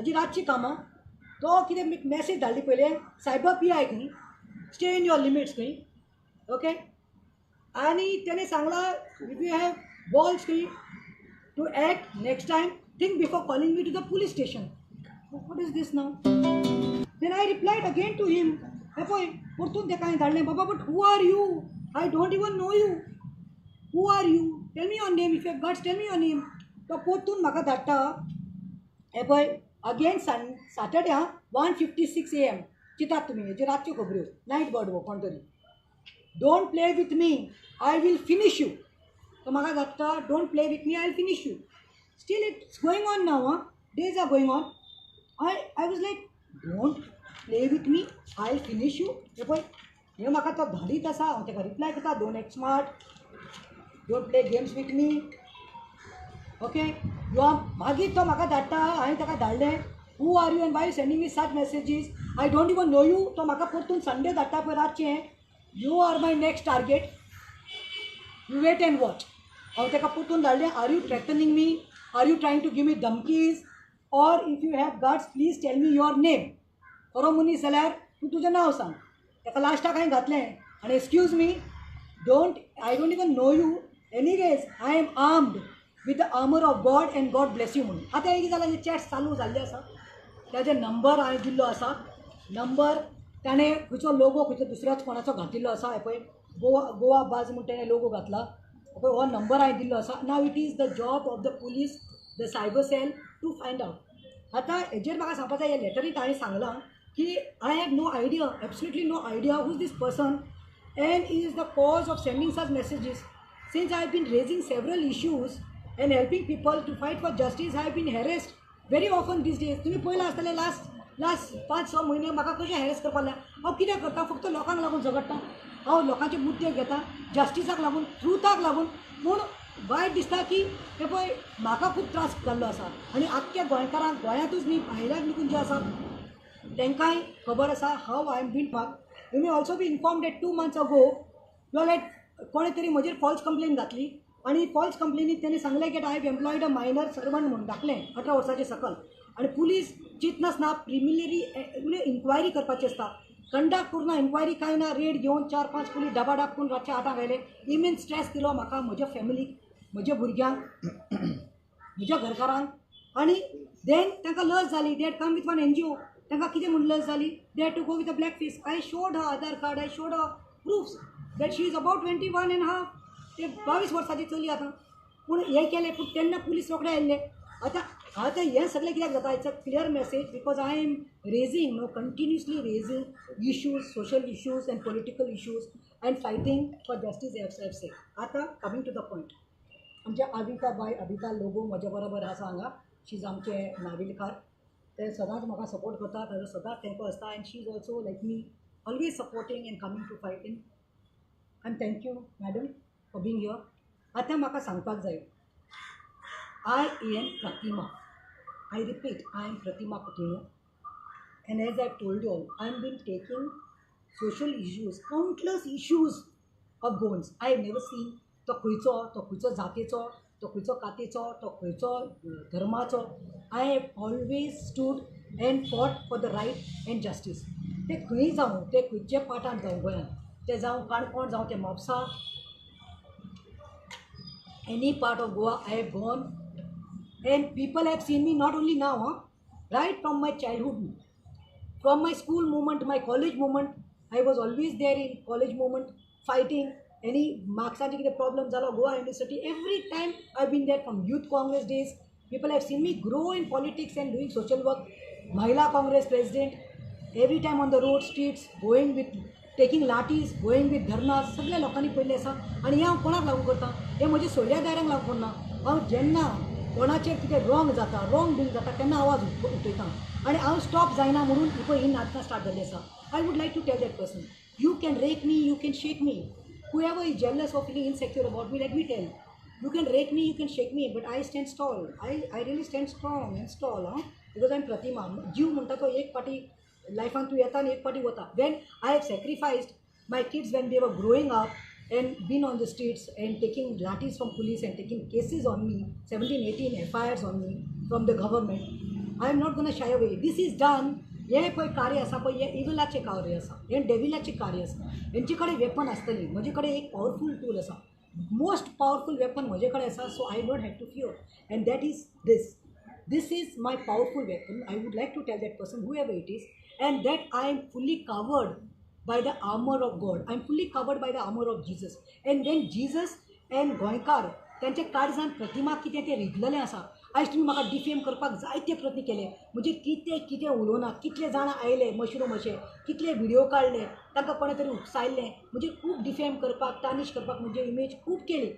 हाजी रातची कामां तो कितें मॅसेज धाडली पयले सायबर PI खंय स्टे इन युअर लिमिट्स खंय ओके आनी तेणें सांगलां इफ यू हॅव बॉल्स खंय to act next time think before calling me to the police station what is this now then I replied again to him हे पळय परतून तेका हांवें धाडलें बाबा but who are you I don't even know you who are you tell me your name if you have guts tell me your name तो परतून म्हाका धाडटा हे पळय अगेन सॅटर्डे 1:56 AM चिंतात तुमी हेजे रातच्यो खबऱ्यो नायट बर्ड वो कोण तरी don't play with me I will finish you तो म्हाका धाडटा don't play with me I will finish you still it's going on now days are going on I was like don't play with me I will finish you हे पळय हे म्हाका तो धाडीत आसा हांव तेका रिप्लाय करता don't act smart don't play games with me okay मागीर तो म्हाका धाडटा हांवें ताका धाडलें who are you and why you sending me such messages I don't even know you तो म्हाका परतून संडे धाडटा पळय रातचें you are my next target you wait and watch हांव ताका परतून धाडलें are you threatening me are you trying to give me धमकीज or if you have guts please tell me your name खरो मनीस जाल्यार तूं तुजें नांव सांग ताका लास्टाक हांवें घातलें आनी excuse me I don't even know you anyways I am armed with the armour of God and God bless you म्हणून आतां एक जाल्यार चॅट्स चालू जाल्ले आसा ताजे नंबर हांवें दिल्लो आसा नंबर ताणें खंयचो लोगो खंयचो दुसऱ्याच कोणाचो घातिल्लो आसा हे पळय गोवा बाज म्हणून ताणें लोगो घातला पळय हो नंबर हांवें दिल्लो आसा now it is the job of the police the cyber cell to find out आतां हेजेर म्हाका सांगपाक जाय हे लेटरींत हांवें सांगलां की I have no idea absolutely no idea whose this person and is the cause of sending such messages since I have been raising several issues and helping people to fight for justice I have been harassed very often these days तुमी पळयलां आसतलें last 5-6 म्हयने म्हाका कशें harass करपाक लाय हांव कितें करता फक्त लोकांक लागून झगडटा हांव लोकांचे मुद्दे घेता जस्टिसाक लागून ट्रुथाक लागून पूण वायट दिसता की हे पळय म्हाका खूब त्रास जाल्लो आसा आनी आख्ख्या गोंयकारांक गोंयांतूच न्ही भायल्याक निकून जे आसा तांकांय खबर आसा how I am been you may also be inform that 2 months ago you like कोणे तरी म्हजेर फॉल्स कंप्लेन घातली आनी फॉल्स कंप्लेनीत तेणी सांगलें की I have employed a minor servant म्हणून दाखलें 18 वर्साचे सकल आनी पुलीस चिंतनासतना प्रिमिनरी इन्क्वायरी करपाची आसता कंडक्ट करून इन्क्वायरी कांय ना रेड घेवन 4-5 पुलीस डबाडाब करून रातचे 8 आयले इमेन स्ट्रेस दिलो म्हाका म्हज्या फॅमिलीक म्हज्या भुरग्यांक म्हज्या घरकारांक आनी देन तांकां लस जाली they had come with one NGO तांकां कितें म्हूण लस जाली they had to go with a black face I showed her Aadhaar card I showed her proofs that she is about 21.5 ते 22 वर्साची चली आतां पूण हें केलें पूण तेन्ना पुलीस रोखडे आयिल्ले आतां हें सगळें कित्याक जाता it's a clear message because I am raising no continuously raising issues social issues and political issues and fighting for justice एफ से आतां कमिंग टू द पॉयंट आमच्या अबिता लोगो म्हज्या बरोबर आसा हांगा शी इज आमचे नाविलकार ते सदांच म्हाका सपोर्ट करता ताजो सदांच तेंको आसता and she is also like me always supporting and coming to fighting and thank you madam for being here आतां म्हाका सांगपाक जाय I am Pratima. I repeat, I am Pratima Coutinho. And as I've told you all, I've been taking social issues, countless issues of Goans. I've never seen to खंयचो जातीचो, तो खंयचो कातीचो, तो खंयचो धर्माचो. I have always stood and fought for the right and justice. ते खंय जावं, ते खंयचे पाठांत जावं गोंयांत, ते जावं काणकोण जावं ते Mapusa, any part of Goa I have gone. And people have seen me not only now, right from my childhood, from my school movement, my college movement. I was always there in college movement, fighting any marksati kideं problem zalo Goa University. Every time I've been there from Youth Congress days. People have seen me grow in politics and doing social work. Mahila Congress president. Every time on the road, streets, going with taking lathis, going with dharnas. सगळ्या लोकांनी पळयलें आसा आनी हें हांव कोणाक लागून करता हें म्हज्या सोयऱ्या दारांक लागून करना हांव जेन्ना कोणाचेर कितें रॉंग जाता रॉंग बीन जाता तेन्ना आवाज उठयता आनी हांव स्टॉप जायना म्हणून ही नाटकां स्टार्ट जाल्ली आसा I would like to tell that person you can wreck me you can shake me whoever is jealous or feeling insecure about me, let me tell you can rake me, you can shake me, but I stand tall. I really stand strong and tall, because I'm Pratima. जीव म्हणटा तो एक पाटी लायफान तूं येता आनी एक पाटी वता. When I have sacrificed my kids when they were growing up and been on the streets and taking lathis from police and taking cases on me, 17-18 FIRs on me from the government, I am not gonna shy away. This is done. हे पळय कार्य आसा पळय हे इविलाचें कार्य आसा, हे डेविलाचें कार्य आसा. हेंचे कडेन वेपन आसतली. म्हजे कडेन एक पावरफूल टूल आसा, मोस्ट पावरफूल वेपन म्हजे कडेन आसा. So I don't have to fear and that is this. This is my powerful weapon. I would like to tell that person, whoever it is, and that I am fully covered by the armor of God. I am fully covered by the armor of Jesus. And when Jesus and गोंयकार त्यांच्या काळजान प्रतिमा कितें तें रिगलेलें आसा. आयज तुमी म्हाका defame करपाक जायते प्रयत्न केले. म्हणजे कितें कितें उलोवना, कितले जाणां आयले मशरूम अशे, कितले व्हिडिओ काडले, तांकां कोणे तरी उकसायल्लें, म्हणजे खूब डिफेम करपाक, टार्निश करपाक म्हणजे इमेज खूब केली.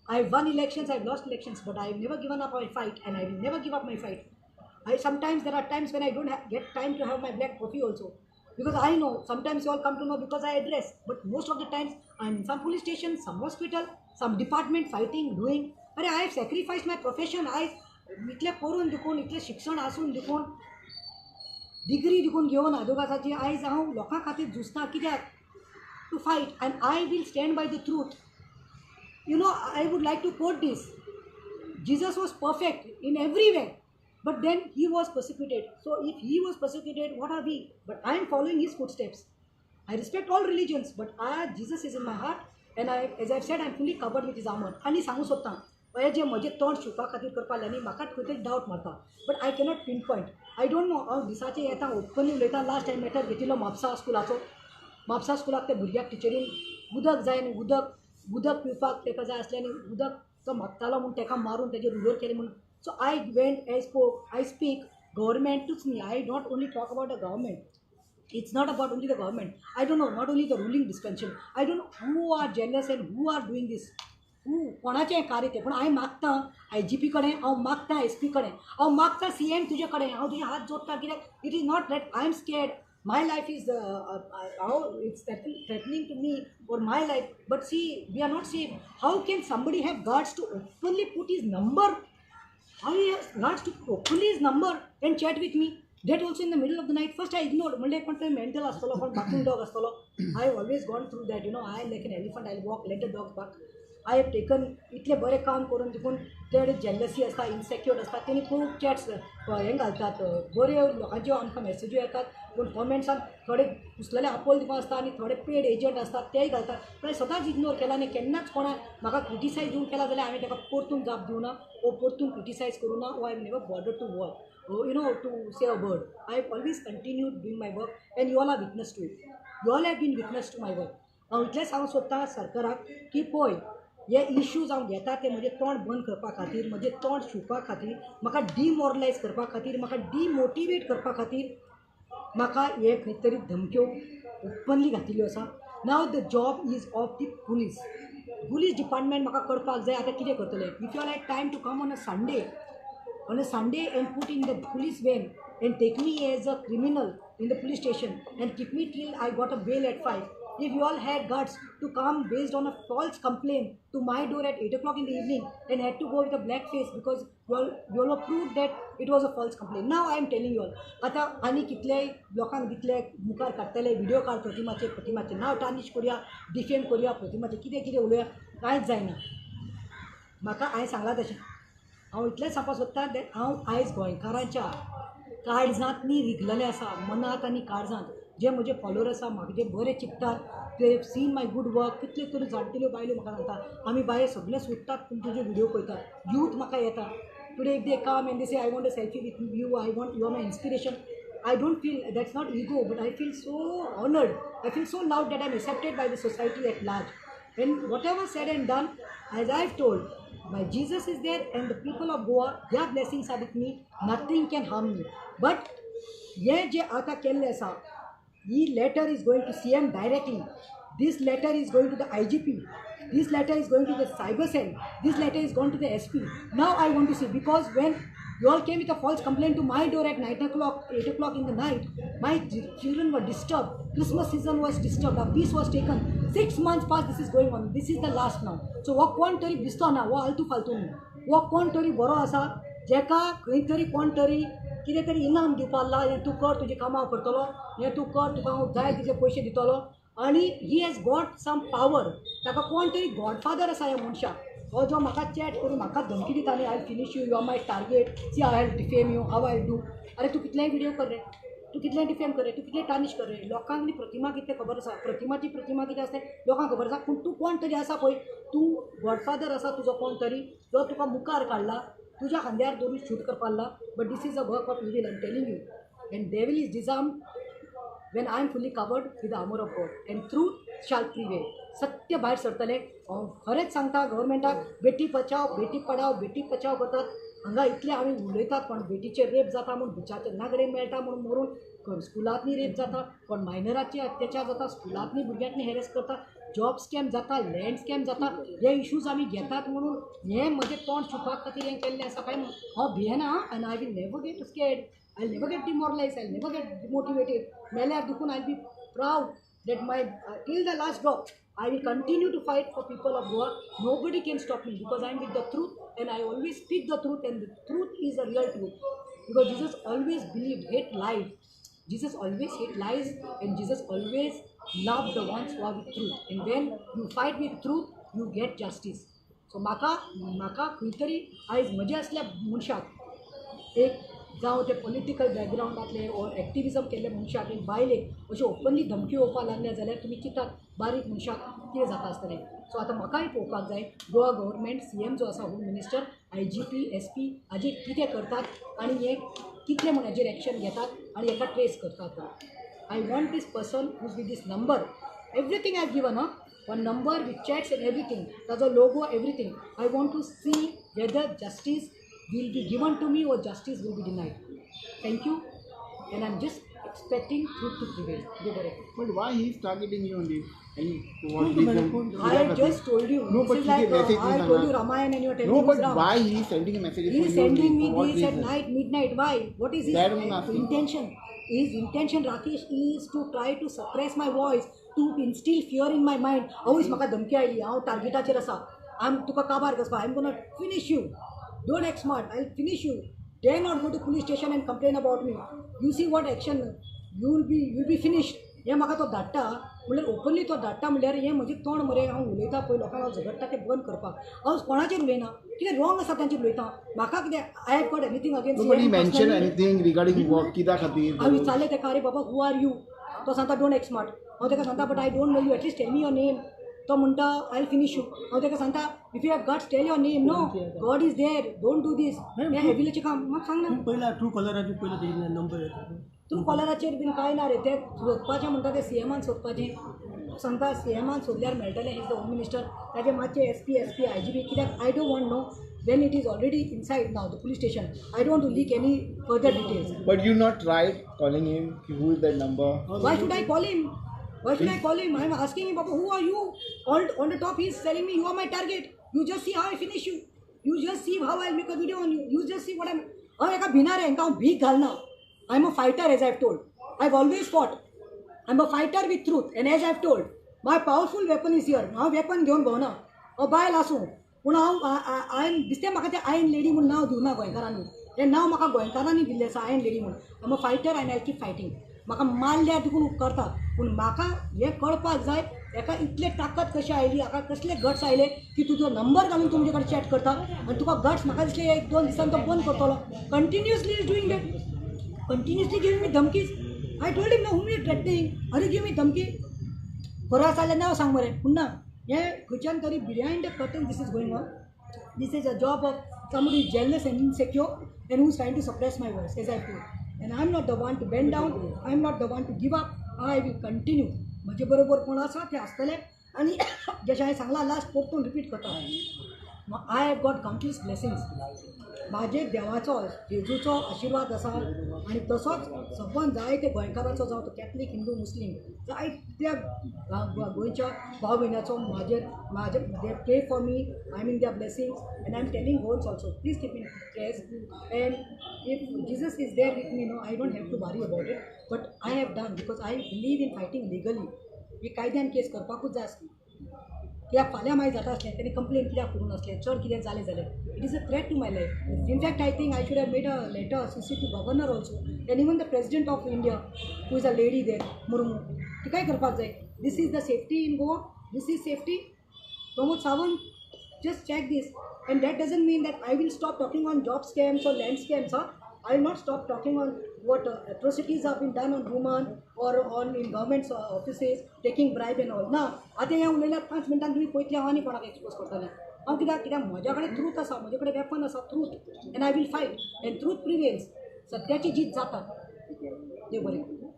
I've won elections, I've lost elections, but I've never given up my fight, and I will never give up my fight. Sometimes there are times when I don't get time to have my black coffee also, because I know sometimes you all come to know because I address, but most of the times I'm in some police station, some hospital, some department fighting, doing. I have sacrificed my profession. इतले करून देखून, इतले शिक्षण आसून देखून, degree देखून घेवन आजोबाची आयज हांव लोकां खातीर झुजता. कित्याक? To fight, and I will stand by the truth. You know, I would like to quote this. Jesus was perfect in every way, but then he was persecuted. So if he was persecuted, what are we? But I am following his footsteps. I respect all religions, but Jesus is in my heart, and as I've said, I'm fully covered with his armor. आनी सांगू सोदतां, हे जे म्हजें तोंड शिवपा खातीर करपा लागलीं, म्हाका खंय तरी डावट मारता, but I cannot pin point. I don't no. हांव दिसाचें येता, ओपनली उलयतां. लास्ट टायम मॅटर घेतिल्लो म्हापसा स्कुलाचो. म्हापसा स्कुलाक ते भुरग्याक टिचरीन उदक जाय आनी उदक पिवपाक ताका जाय आसलें आनी उदक तो मागतालो म्हूण ताका मारून ताजेर रुजोर केलें म्हूण. सो आय वेंट, आय स्पीक गव्हर्मेंटूच न्ही. I don't only talk about the government. It's not about only the government. I don't know, not only the ruling dispensation. I don't know who are jealous and who are doing this. कोणाचें कार्य तें. पूण हांव मागतां IGP कडेन, हांव मागतां SP कडेन, हांव मागतां CM तुजे कडेन, हांव तुजे हात जोडटां. कित्याक? It is not that I am scared. My life is how it's threatening to me or my life. But see, we are not safe. How can somebody have guards to openly put his number? How he has guards to openly his number and chat with me? That also in the middle of the night. First I ignored. Monday पण mental astolo, पण barking dog astolo. I have always gone through that. You know, I am like an elephant. I'll walk, let the dogs bark. I have taken इतले बरे काम करून देखून ते jealousy आसता, इनसेक्युअर्ड आसता, तेणी खूब चॅट्स हें घालतात, बऱ्यो लोकांच्यो आमकां मॅसेज्यो येतात. पूण कॉमेंट्सान थोडे कुसलेले आपोल दिवं आसता आनी थोडे पेड एजंट आसतात तेय घालतात. पण सदांच इग्नोर केला आनी केन्नाच कोणाक म्हाका क्रिटिसायज दिवंक केला जाल्यार हांवें ताका परतून जाप दिवना वो परतून क्रिटिसायज करूं ना. वो I never bothered to work, to say a word. I have always continued doing my work and you all are witness to it. You all have been witness to my work. हांव इतलेंच सांगूंक सोदतां सरकाराक की पळय, हे issues हांव घेता ते म्हजें तोंड बंद करपा खातीर, म्हजें तोंड शिवपा खातीर, म्हाका डिमोरलायज करपा खातीर, म्हाका डिमोटिवेट करपा खातीर म्हाका हे खंय तरी धमक्यो ओपनली घातिल्ल्यो आसा. Now the job is of the police department. म्हाका कळपाक जाय आतां कितें करतले. If you all had time to come on a Sunday and put in the police van and take me as a criminal in the police station and keep me till I got a bail at 5. If you all had guts to come based on a false complaint to my door at 8 o'clock in the evening and had to go with a black face because you all proved that it was a false complaint. Now I am telling you all, आता आनी कितले लोकांक दितले मुखार काडटले video काड प्रतिमाचे नाव tarnish करूया, defame करूया, प्रतिमाचे कितें उलोवया, कांयच जायना. म्हाका हांवें सांगलां तशें. हांव इतलेंच सांगपाक सोदतां दॅट हांव आयज गोंयकारांच्या काळजांतनी रिगलेलें आसा, मनांत आनी काळजांत. जे म्हजे फॉलोवर आसा, म्हाका जे बरे चिंततात, ते सीन माय गूड वर्क. कितले तरी जाणटेल्यो बायल्यो म्हाका सांगता आमी बाये सगळे सुट्टात पूण तुजे व्हिडिओ पळयतात. यूथ म्हाका येता today. If they come and they say I want a selfie with you, I want you are my inspiration. I don't feel that's not ego, but I feel so honored. I feel so loved that I'm accepted by the society at large. And whatever said and done, as I've told, my Jesus is there and the people of Goa, their blessings are with me. Nothing can harm me. But ye je aata kelle sa, this letter is going to CM directly. This letter is going to the IGP. This letter is going to the cyber cell. This letter is going to the SP. Now I want to see, because when you all came with a false complaint to my door at 9 o'clock, 8 o'clock in the night, my children were disturbed. Christmas season was disturbed. Our peace was taken. 6 months past this is going on. This is the last now. So wo कोण तरी दिसतो ना, वो आलतू फालतू न्ही. वो कोण तरी बरो आसा, जेका खंय तरी कोण तरी कितें तरी इनाम दिवपा लागला. हें तूं कर, तुजें कामां हांव करतलो, हें तूं कर, तुका हांव जाय तितले पयशे दितलो. आनी he has got some power. ताका कोण तरी गॉडफादर आसा ह्या मनशाक. हो जो म्हाका चॅट करून म्हाका धमकी दिता न्ही, I finish you, you are my target, see how I defame you, how I do. अरे तूं कितलेंय व्हिडिओ कर रे, तूं कितलें डिफेम कर रे, तूं कितलें टार्निश कर रे. लोकांक न्ही प्रतिमा कितें खबर आसा, प्रतिमा कितें आसता लोकांक खबर आसा. पूण तूं कोण तरी आसा पळय, तूं गॉडफादर आसा तुजो कोण तरी, जो तुका मुखार काडला, तुज्या खांद्यार धरून शूट करपा लागला. But this is a work of evil, I am telling you. And devil is disarmed when I am fully covered with the armor of God and truth shall prevail. सत्य भायर सरतले. खरेंच सांगता गव्हर्मेंटाक, बेटी बचाव बेटी पढाव बेटी बचाव करतात. हांगा इतले आमी उलयतात पण बेटीचेर रेप जाता म्हूण बिचाचे नागडे मेळटा म्हूण मरून स्कुलांतनी रेप जाता, पण मायनराचे अत्याचार जाता, स्कुलांतनी भुरग्यांनी हेरेस करता, जॉब स्कॅम जाता, लँड स्कॅम जाता. हे इश्यूज आमी घेतात म्हणून हें म्हजें तोंड छुपाक खातीर हें केल्लें आसा काय हांव भियेना. And I will never get scared, I'll never get demoralized, I'll never get demotivated. Melar dukun, I'll be proud that my till the last drop, I will continue to fight for people of Goa. Nobody can stop me because I'm with the truth and I always speak the truth, and the truth is the real truth. Because Jesus always believed, hate lies. Jesus always hate lies, and Jesus always loved the ones who are with truth. And when you fight with truth, you get justice. So म्हाका खंय तरी आयज म्हज्या असल्या मनशाक एक जावं ते पॉलिटिकल बॅकग्रावंडातले ऑर एक्टिविजम केल्ले मनशाक एक बायलेक अशें ओपनली धमकी येवपाक लागल्या जाल्यार तुमी चिंतात बारीक मनशाक कितें जाता आसतलें. सो आतां म्हाकाय पळोवपाक जाय गोवा गव्हर्मेंट, CM जो आसा, होम मिनिस्टर, IGP, SP हाजेर कितें करतात आनी हे कितले म्हण हाजेर एक्शन घेतात आनी हेका ट्रेस करतात. I want this person who's with this number, everything I given, one number with chats and everything, ताजो logo, everything. I want to see whether justice will be given to me or justice will be denied. Thank you, and I'm just expecting truth to prevail. But why he is targeting you only? What reason? I just told you. No, but this is like I told you Ramayana and you are telling no, me but now. why he is sending a message? He is sending me for this at night, midnight. Why? What is his intention? His intention, Rakesh, is to try to suppress my voice, to instill fear in my mind. Always म्हाका धमकी oily, हांव टार्गेटाचेर आसा, आम तुका काबार करपा, I'm gonna finish you. Don't act smart, I'll finish you. Dare not go to police station and complain about me. You see what action, you'll be finished. हे म्हाका तो धाडटा म्हणल्यार ओपनली तो धाडटा म्हणल्यार हें म्हजें तोंड मरे, हांव उलयतां पळय लोकांक, हांव झगडटा तें बंद करपाक. हांव कोणाचेर उलयना, कितें रॉंग आसा तांचेर उलयतां. म्हाका कितें I have got anything against. Nobody mentioned anything regarding work कित्या खातीर. हांव विचारलें तेका, अरे बाबा हू आर यू? तो सांगता डोंट एक्ट स्मार्ट. हांव तेका सांगता but I don't know you, at least tell me your name. तो म्हणटा आय विल फिनिश यू. हांव तेका सांगता if you have guts tell your name. No, God is there, don't do this. हें हेविलेचें काम म्हाका सांग ना. पहिला ट्रू कलराचे पयलीं तेजे नंबर येता. तूं कॉलराचेर बीन कांय ना रे, तें सोदपाचें म्हणटा तें CMान सोदपाचें. सांगता CMान सोदल्यार मेळटलें, इज द होम मिनिस्टर. ताजें मातशें SP, IGP, कित्याक I don't want no when it is already inside now the police station. I don't want to leak any further details. But you not tried calling him, who is that number? Why should I call him? Why should I call him? I am asking him, Papa, who are you? On the top he is telling me you are my target. You just see how I finish you. You just see how I'll make a video on you. You just see what I'm. हांव एका भिनार हांकां हांव भीक घालना. I am a fighter, as I have told. I have always fought. I am a fighter with truth, and as I have told, my powerful weapon is here. हांव weapon घेवन भोंवना. हांव बायल आसूं पूण हांव आयन दिसतें म्हाका तें आयन लेडी म्हूण नांव दिवना गोंयकारांनी. हें नांव म्हाका गोंयकारांनी दिल्लें आसा, आयन लेडी म्हणून. I am a fighter and I keep fighting. म्हाका मारल्यार देखून उपकारता, पूण म्हाका हें कळपाक जाय हेका इतले ताकद कशी आयली, हाका कसले गट्स आयले की तुजो नंबर घालून तूं म्हजे कडेन चॅट करता. आनी तुका गट्स म्हाका दिसलें 1-2 दिसान तो बंद करतलो. Continuously is doing that, continuously giving me धमकीज. I told him no, whom you threatening, अरे गिव मी धमकी. खरो आसा जाल्यार नांव सांग मरे. पूण ना, हें खंयच्यान तरी behind the curtain this is going on. This is a job of somebody who is jealous and insecure and who is trying to suppress my voice, as I told. And I am not the one to bend down. I am not the one to give up. I will continue. म्हजे बरोबर कोण आसा ते आसतले. आनी जशें हांवें सांगलां लास्ट परतून रिपीट करता, I have got countless blessings. म्हाजेर देवाचो जेजूचो आशिर्वाद आसा. आनी तसोच सबंद जायते गोंयकाराचो, जावं तो कॅथलीक, हिंदू, मुस्लीम, जायत्या गोंयच्या भाव भयणाचो म्हाजे they pray for me. I mean their blessings and I am telling gods also please keep in prayers. And if Jesus is there with me, no I don't have to worry about it. But I have done because I believe in fighting legally. ही कायद्यान case करपाकूच जाय आसली. कित्याक फाल्यां मागीर जाता आसलें तेणी कंप्लेन कित्याक करून आसलें, चड कितें जालें जाल्यार it is a threat to my life. In fact I think I should have made a letter CC to governor also and even the president of India who is a lady there, Murmu. ती काय करपाक जाय. This is the safety in Goa, this is safety. Pramod Sawant Just check this. And that doesn't mean that I will stop talking on job scams or land scams. Huh? I will not stop talking on what atrocities have been done on women or on in government offices, taking bribe and all. ना आता ह्या उलयल्या 5 मिनटांनी तुम्ही पयतली हांव आनी कोणाक expose करतलें. हांव कित्याक म्हज्या कडेन ट्रूथ आसा, म्हजे कडेन वेपन आसा truth, and I we'll fight and truth prevails. सत्याची जीत जाता. देव बरें करूं.